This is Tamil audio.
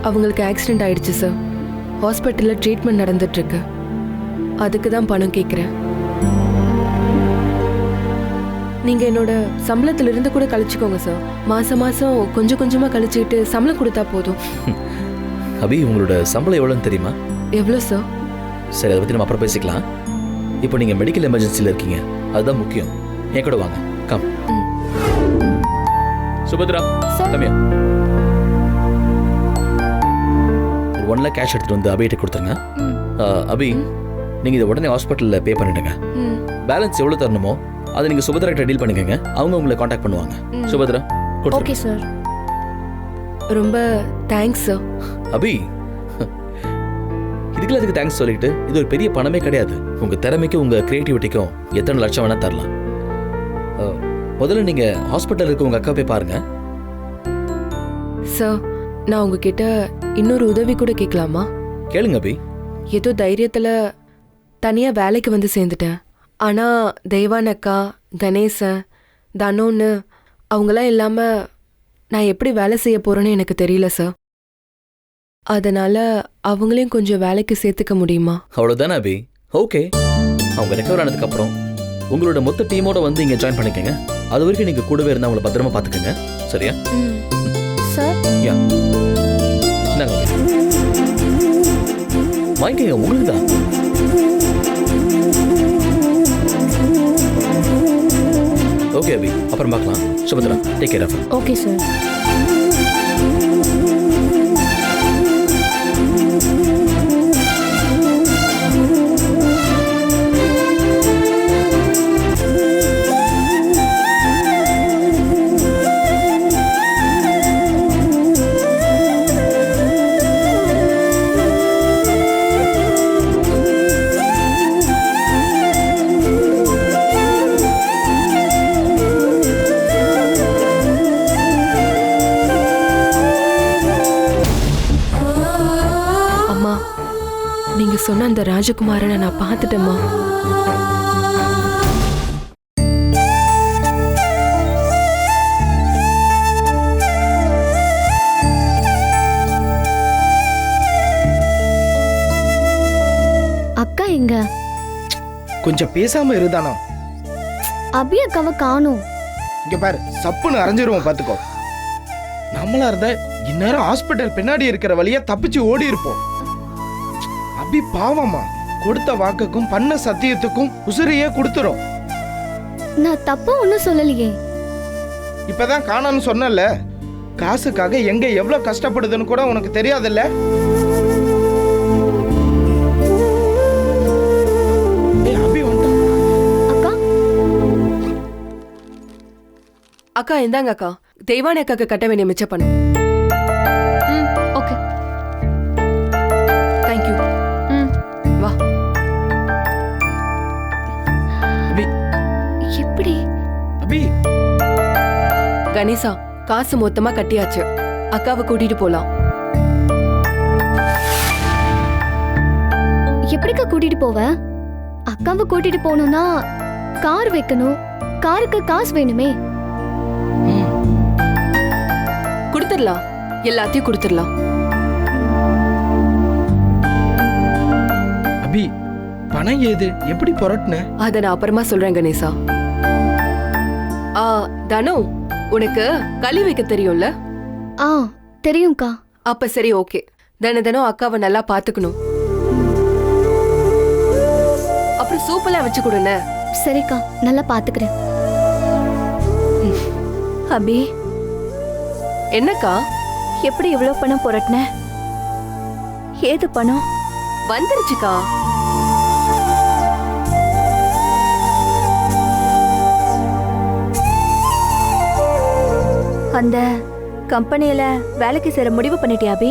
அவங்களுக்கு ஆக்சிடென்ட் ஆயிடுச்சு சார். ஹாஸ்பிட்டலில் ட்ரீட்மெண்ட் நடந்துட்டுருக்கு. அதுக்கு தான் பணம் கேட்குறேன். நீங்கள் என்னோட சம்பளத்திலிருந்து கூட கழிச்சுக்கோங்க சார். மாதம் மாதம் கொஞ்சம் கொஞ்சமாக கழிச்சுக்கிட்டு சம்பளம் கொடுத்தா போதும். அபி, உங்களோட சம்பளம் எவ்வளோன்னு தெரியுமா? எவ்வளோ சார்? சரி, அதை பற்றி நம்ம அப்புறம் பேசிக்கலாம். இப்போ நீங்கள் மெடிக்கல் எமர்ஜென்சியில் இருக்கீங்க, அதுதான் முக்கியம். என் கூட வாங்க. கம். சுபத்ரா, கம்மியா ஒரு 1 lakh கேஷ் எடுத்துட்டு வந்து அபிகிட்ட கொடுத்துருங்க. அபி, நீங்க இதை உடனே ஹாஸ்பிட்டலில் பே பண்ணிடுங்க. பேலன்ஸ் எவ்வளோ தரணுமோ அதை நீங்க சுபத்ரா கிட்ட டீல் பண்ணிக்கங்க. அவங்க உங்களை காண்டாக்ட் பண்ணுவாங்க. Subhadra, okay sir. ரொம்ப தேங்க்ஸ் சார். அபி, இதுக்குள்ள அதுக்கு தேங்க்ஸ் சொல்லிட்டு இது ஒரு பெரிய பணமே கிடையாது. உங்க திறமைக்கும் உங்க கிரியேட்டிவிட்டிக்கும் எத்தனை லட்சம் வேணா தரலாம். முதல்ல நீங்க ஹாஸ்பிட்டல் இருக்க உங்க அக்கா போய் பாருங்க. சார், நான் உங்ககிட்ட இன்னொரு உதவி கூட கேட்கலாமா? கேளுங்க அபி. ஏதோ தைரியத்தில் தனியாக வேலைக்கு வந்து சேர்ந்துட்டேன். ஆனால் தெய்வான் அக்கா, கணேசன், தனோன்னு அவங்களாம் இல்லாமல் நான் எப்படி வேலை செய்ய போகிறேன்னு எனக்கு தெரியல சார். அதனால் அவங்களையும் கொஞ்சம் வேலைக்கு சேர்த்துக்க முடியுமா? அவ்வளோதானே அபி. ஓகே, அவங்க ரெக்கவர் ஆனதுக்கப்புறம் உங்களோட மொத்த டீமோட வந்து இங்கே ஜாயின் பண்ணிக்கங்க. அது வரைக்கும் நீங்கள் கூடவே இருந்தால் அவங்கள பத்திரமா பார்த்துக்கங்க. சரியா? சார், யா, இந்தாங்க அபி. வாங்கிக்கங்க, உங்களுக்கு தான். ஓகே அபி, அப்புறம் பார்க்கலாம். Subhadra, take care of. Okay sir. நீங்க சொன்ன அந்த ராஜகுமாரனை நான் பார்த்துட்டேம்மா. அக்கா எங்க? கொஞ்சம் பேசாம இருதானோ. அபி அக்காவை காணோம். இங்க பாரு, சப்புன்னு அரைஞ்சிருவோம் பாத்துக்கோ. நம்மளா இருந்த இந்நேரம் ஹாஸ்பிட்டல் பின்னாடி இருக்கிற வழியா தப்பிச்சு ஓடி இருப்போம். அபி பாவமா, கொடுத்த வாக்குக்கும் பண்ண சத்தியத்துக்கும் உசிரியே கொடுத்துரும். நான் தப்பா ஒன்னும் சொல்லலையே. இப்பதான் காணான்னு சொன்னல, காசுக்காக எங்க எவ்வளவு கஷ்டப்படுதுன்னு கூட உனக்கு தெரியாதுல்ல? அபி அக்கா, அக்கா இந்தாங்க அக்கா. தெய்வானி அக்காக்கு கட்ட வேண்டிய மிச்ச பண்ணு. ஓகே. தேங்க்யூ. வா. அபி, எப்படி? அபி, கணேசா, காசு மொத்தமா கட்டியாச்சு. அக்காவை கூட்டிட்டு போலாம். எப்படிக்கா கூட்டிட்டு போவ? அக்காவை கூட்டிட்டு போகணும்னா கார் வைக்கணும். காருக்கு காசு வேணுமே. கொடுத்துடலாம், எல்லாத்தையும் கொடுத்துடலாம். அபி, பணம் ஏது? எப்படி புரட்டுன? அத நான் அப்புறமா சொல்றேன் கணேசா. தனு, உனக்கு களி வைக்க தெரியும்ல? தெரியும்க்கா. அப்ப சரி, ஓகே. தினம் அக்காவை நல்லா பாத்துக்கணும். அப்புறம் சூப்பெல்லாம் வச்சு கொடுன. சரிக்கா, நல்லா பாத்துக்கிறேன். அபி, என்னக்கா? எப்படி இவ்வளவு பணம் புரட்டின? ஏது பணம்? வந்துருச்சுக்கா. அந்த கம்பெனியில வேலைக்கு சேர முடிவு பண்ணிட்டியா அபி?